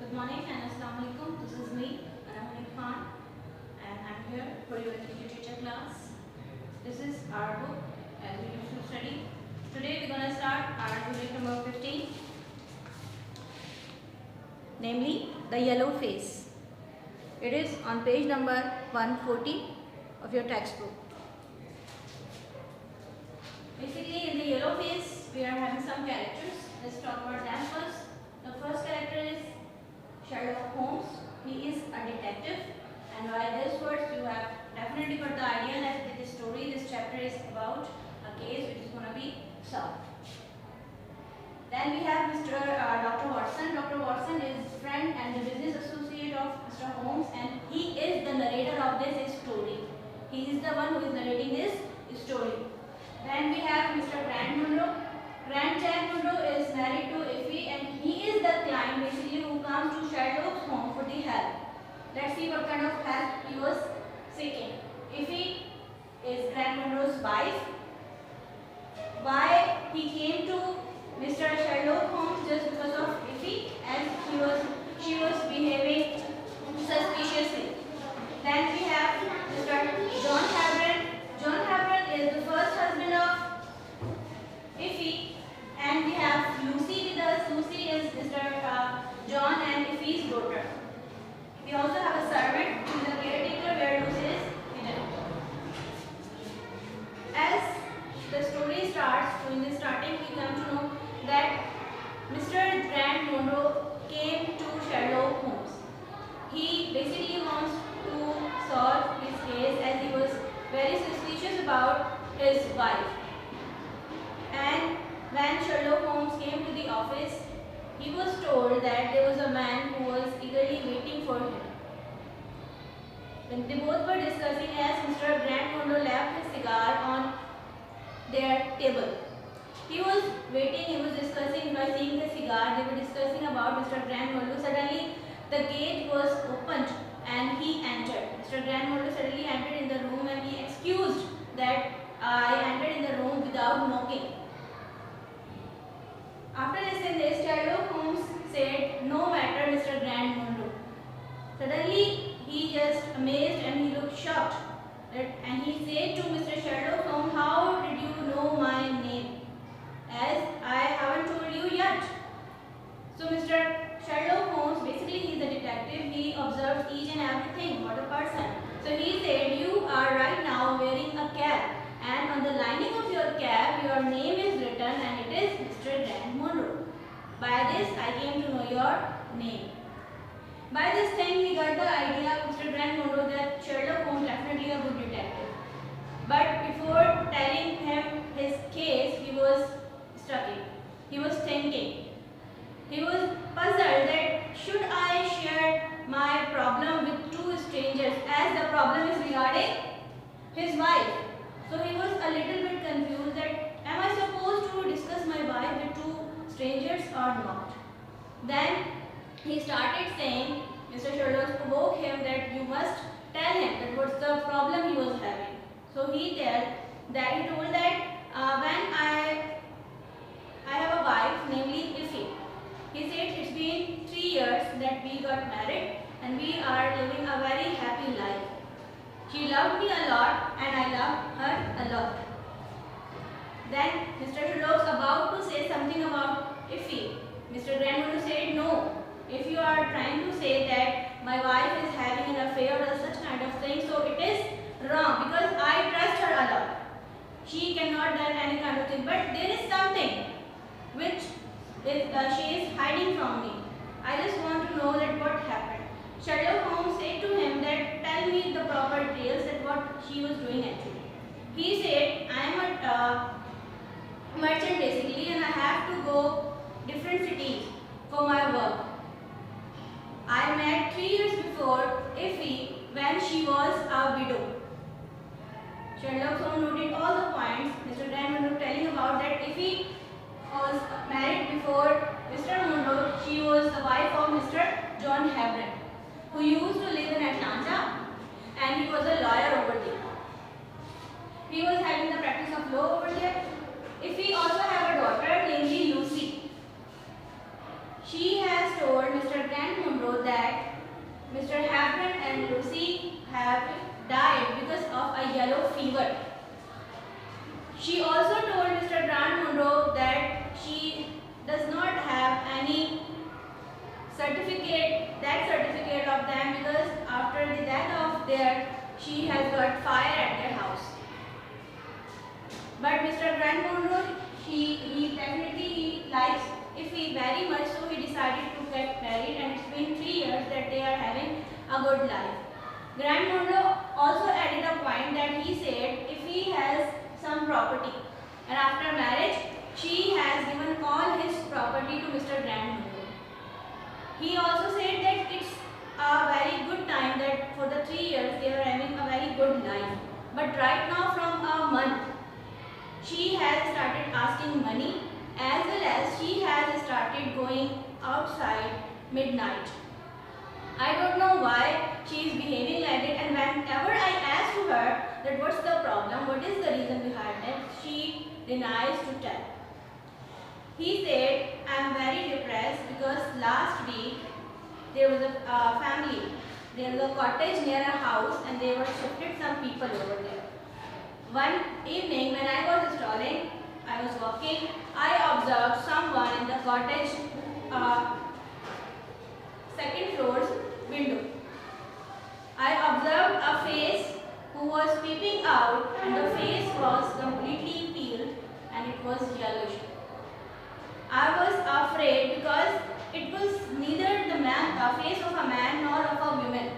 Good morning and Assalamu alaikum. This is me, Rahman Khan, and I'm here for your literature class. This is our book as we used to study. Today we're going to start our unit number 15, namely the yellow face. It is on page number 140 of your textbook. Basically, in the yellow face, we are having some characters. Let's talk about them first. The first character is Sherlock Holmes. He is a detective, and by this words you have definitely got the idea that this story, this chapter is about a case which is going to be solved. Then we have Dr. Watson. Dr. Watson is friend and the business associate of Mr. Holmes, and he is the narrator of this story. He is the one who is narrating this story. Then we have Mr. Grant Munro. Grant Jack Munro is married to Effie, and he is the client basically who comes to Sherlock's home for the help. Let's see what kind of help he was seeking. Effie is Grant Munro's wife. Why he came to Mr. Sherlock Holmes? Just because of Effie, as she was behaving suspiciously. Then we have Mr. John Havron. John Havron is the first husband of Effie, and we have Lucy with us. Lucy is Mr. John and Effie's daughter. We also have a servant who is a caretaker where Lucy is hidden. As the story starts, so in the starting we come to know that Mr. Grant Munro came to Sherlock Holmes. He basically wants to solve his case as he was very suspicious about his wife. And when Sherlock Holmes came to the office, he was told that there was a man who was eagerly waiting for him. When they both were discussing, as Mr. Grant Munro left his cigar on their table. He was waiting, he was discussing, by seeing the cigar, they were discussing about Mr. Grant Munro. Suddenly, the gate was opened and he entered. Mr. Grant Munro suddenly entered in the room and he excused that I entered in the room without knocking. After listening this, Sherlock Holmes said, "No matter, Mr. Grant Munro." Suddenly, he just amazed and he looked shocked. And he said to Mr. Sherlock Holmes, "How did you know my name? As I haven't told you yet." So Mr. Sherlock Holmes, basically he is a detective, he observes each and everything about a person. So he said, "You are right now wearing a cap, and on the lining of your cap your name is written and it is Mr. Grant Munro. By this I came to know your name." By this time he got the idea, Mr. Grant Munro, that Sherlock Holmes definitely a good detective. But before telling him his case, he was studying. He was thinking. He was puzzled that should I share my problem with two strangers, as the problem is regarding his wife. So he was a little bit confused that am I supposed to discuss my wife with two strangers or not. Then he started saying, Mr. Sherlock provoked him that you must tell him that what's the problem he was having. So he told that when I have a wife, namely Effie. He said it's been 3 years that we got married and we are living a very happy life. She loved me a lot and I loved her a lot. Then Mr. Sherlock's about to say something about Effie. Mr. Grant Munro said, "No, if you are trying to say that my wife is having an affair or such kind of thing, so it is wrong because I trust her a lot. She cannot do any kind of thing, but there is something which she is hiding from me. I just want to know that what happened." Sherlock Holmes said to him that tell me the proper details that what she was doing actually. He said, "I am a merchant basically and I have to go different cities for my work. I met 3 years before Effie when she was a widow." Sherlock Holmes noted all the points Mr. Grant Munro telling about that Effie was married before Mr. Munro. She was the wife of Mr. John Havron, who used to live in Atlanta, and he was a lawyer over there. He was having the practice of law over there. Effie also have a daughter, namely Lucy. She has told Mr. Grant Munro death certificate of them because after the death of their, she has got fire at their house. But Mr. Grant Monroe, he definitely likes Effie very much, so he decided to get married, and it's been 3 years that they are having a good life. Grant Monroe also added a point that he said Effie has some property, and after marriage, she has given all his property to Mr. Grant Monroe. He also said that it's a very good time that for the 3 years they are having a very good life. But right now from a month, she has started asking money, as well as she has started going outside midnight. I don't know why she is behaving like it, and whenever I ask to her that what's the problem, what is the reason behind it, she denies to tell. He said, I am very depressed because last week there was a family, there was a cottage near a house, and they were shifted some people over there. One evening when I was strolling, I was walking, I observed someone in the cottage second floor's window. I observed a face who was peeping out, and the face was completely peeled and it was yellowish. I was afraid because it was neither the face of a man nor of a woman.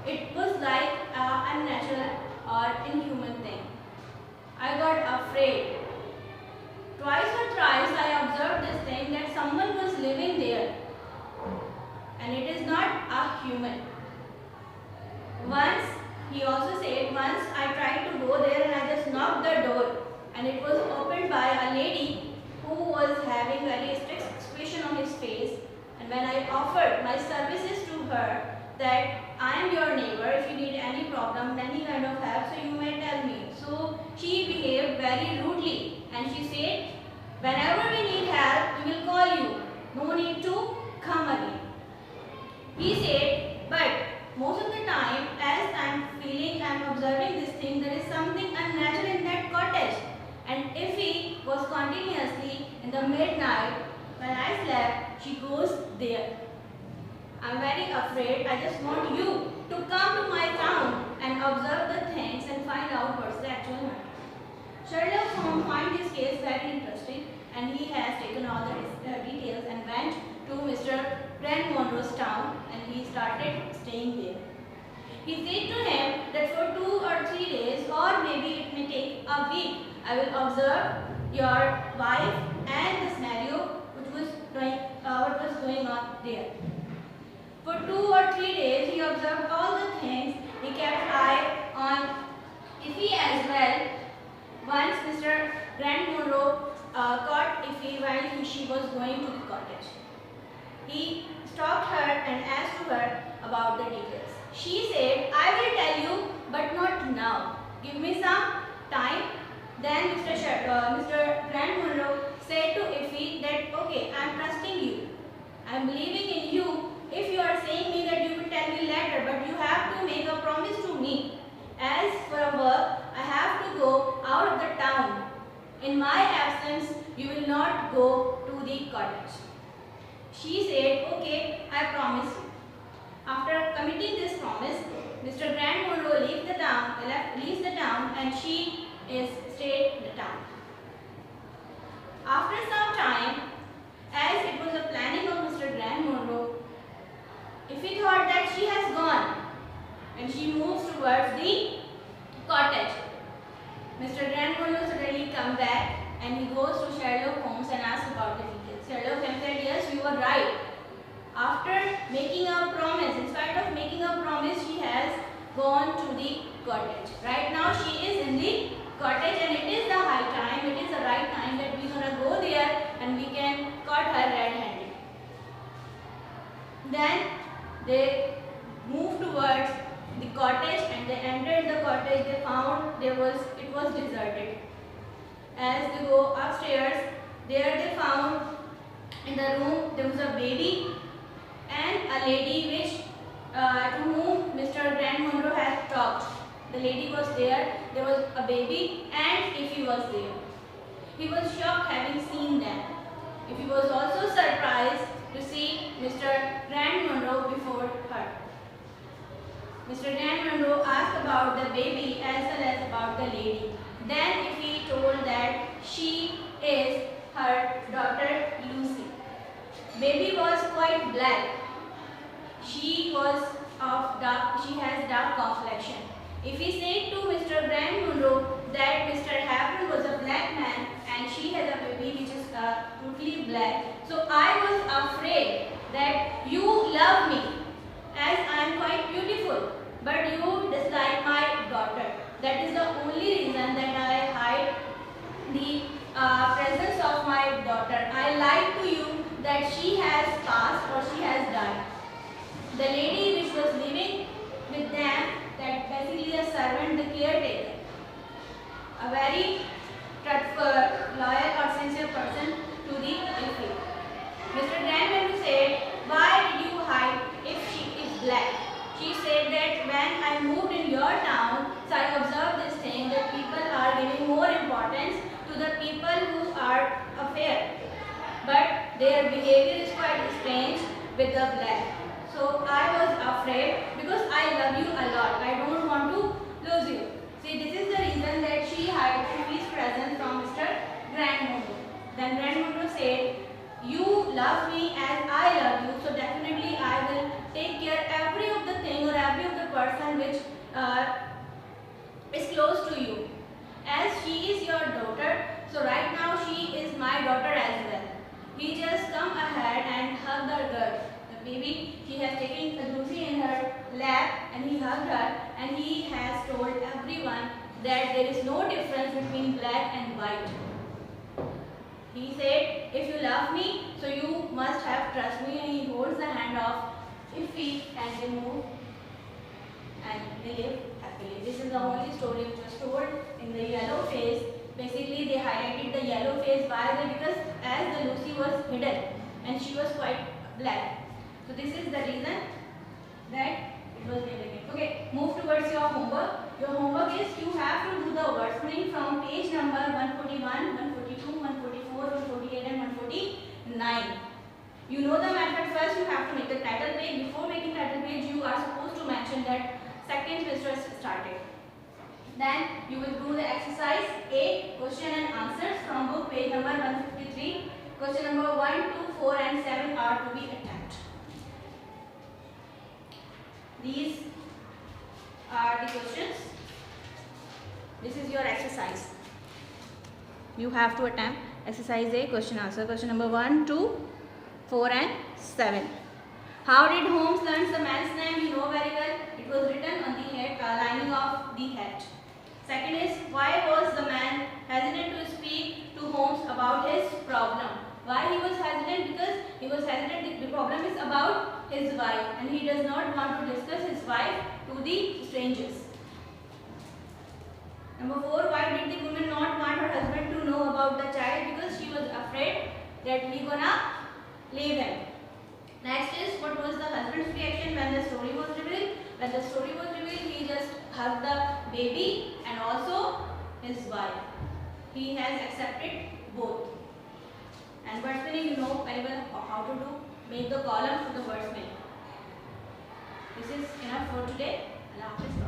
It was like an unnatural or inhuman thing. I got afraid. Twice or thrice I observed this thing that someone was living there, and it is not a human. Once, he also said, once I tried to go there and I just knocked the door, and it was opened by a lady who was having very strict expression on his face, and when I offered my services to her that I am your neighbor, if you need any problem, any kind of help, so you may tell me. So she behaved very rudely, and she said, whenever we need help, we will call you. No need to come again. He said, but most of the time, as I am observing this thing, there is something unnatural in that cottage. And if he was continuously in the midnight, when I slept, she goes there. I am very afraid. I just want you to come to my town and observe the things and find out what's the actual matter. Sherlock Holmes found this case very interesting, and he has taken all the details and went to Mr. Grant Monroe's town, and he started staying there. He said to him that for 2 or 3 days, or maybe it may take a week, I will observe your wife and the scenario what was going on there. For 2 or 3 days, he observed all the things. He kept eye on Effie as well. Once Mr. Grant Monroe caught Effie while she was going to the cottage. He stopped her and asked her about the details. She said, I will tell you, but not now. Give me some time. Then Mr. Grant Monroe said to Effie that, okay, I am trusting you. I am believing in you. If you are saying me that you will tell me later, but you have to make a promise to me. As for a work, I have to go out of the town. In my absence, you will not go to the cottage. She said, okay, I promise you. After committing this promise, Mr. Grant Monroe leaves the town, and she stayed in the town. After some time, as it was a planning of Mr. Grant Monroe, if he thought that she has gone, and she moves towards the cottage, Mr. Grant Monroe suddenly comes back, and he goes to Sherlock Holmes and asks about the details. Sherlock Holmes said, yes, you were right. After making a promise, in spite of making a promise, she has gone to the cottage. Right now she is in the cottage, and it is the high time, it is the right time that we are going to go there and we can caught her red-handed. Then they moved towards the cottage, and they entered the cottage. They found it was deserted. As they go upstairs, there they found in the room there was a baby and a lady to whom Mr. Grant Monroe had talked. The lady was there was a baby, and Effie was there. He was shocked having seen them. Effie was also surprised to see Mr. Grant Monroe before Mr. Grant Monroe asked about the baby as well as about the lady. Then he told that she is her daughter Lucy. Baby was quite black. She has dark complexion. If he said to Mr. Grant Monroe that Mr. Happen was a black man and she has a baby which is totally black, so I was afraid that you love me as I am quite beautiful, but you dislike my daughter. That is the only reason that I hide the presence of my daughter. I lied to you that she has passed or she has died. The lady which was living with them, that basically the servant, the caretaker, a very truthful, loyal or sincere person to the ill-fate. Mr. Grant Monroe said, why did you hide if she is black? She said that when I moved in your town, so I observed this thing that people are giving more importance to the people who are fair, but their behavior is quite strange with the black. So I was afraid because I love you a lot. I don't want to lose you. See, this is the reason that she hid his presence from Mr. Grant Monroe. Then Grant Monroe said, you love me as I love you, so definitely I will take care every of the thing or every of the person which is close to you. As she is your daughter, so right now she is my daughter as well. He just come ahead and hugged her girl. The baby, he has taken Lucy in her lap and he hugged her and he has told everyone that there is no difference between black and white. He said, if you love me, so you must have trust me, and he holds the hand of Iffy and they move and they live happily. This is the only story which was told in the yellow phase. Basically, they highlighted the yellow phase. Why? Because as the Lucy was hidden and she was quite black. So this is the reason that it was negative. Okay, move towards your homework. Your homework is you have to do the word meaning from page number 141, 142, 144, 148 and 149. You know the method. First you have to make the title page. Before making title page, you are supposed to mention that second semester started. Then you will do the exercise A, question and answers from book, page number 153. Question number 1, 2, 4 and 7 are to be attempted. These are the questions. This is your exercise. You have to attempt exercise A, question answer. Question number 1, 2, 4 and 7. How did Holmes learn the man's name? You know very well. It was written on the head, lining of the head. Second is, why was the man hesitant to speak to Holmes about his problem? Why he was hesitant? Because he was hesitant. The problem is about his wife and he does not want to discuss his wife to the strangers. Number 4, why did the woman not want her husband to know about the child? Because she was afraid that he gonna leave him. Next is, what was the husband's reaction when the story was revealed? When the story was revealed, he just hugged the baby and also his wife. He has accepted both. And word spelling, you know very well how to do. Make the column for the word spelling. This is enough for today. Allah Hafiz.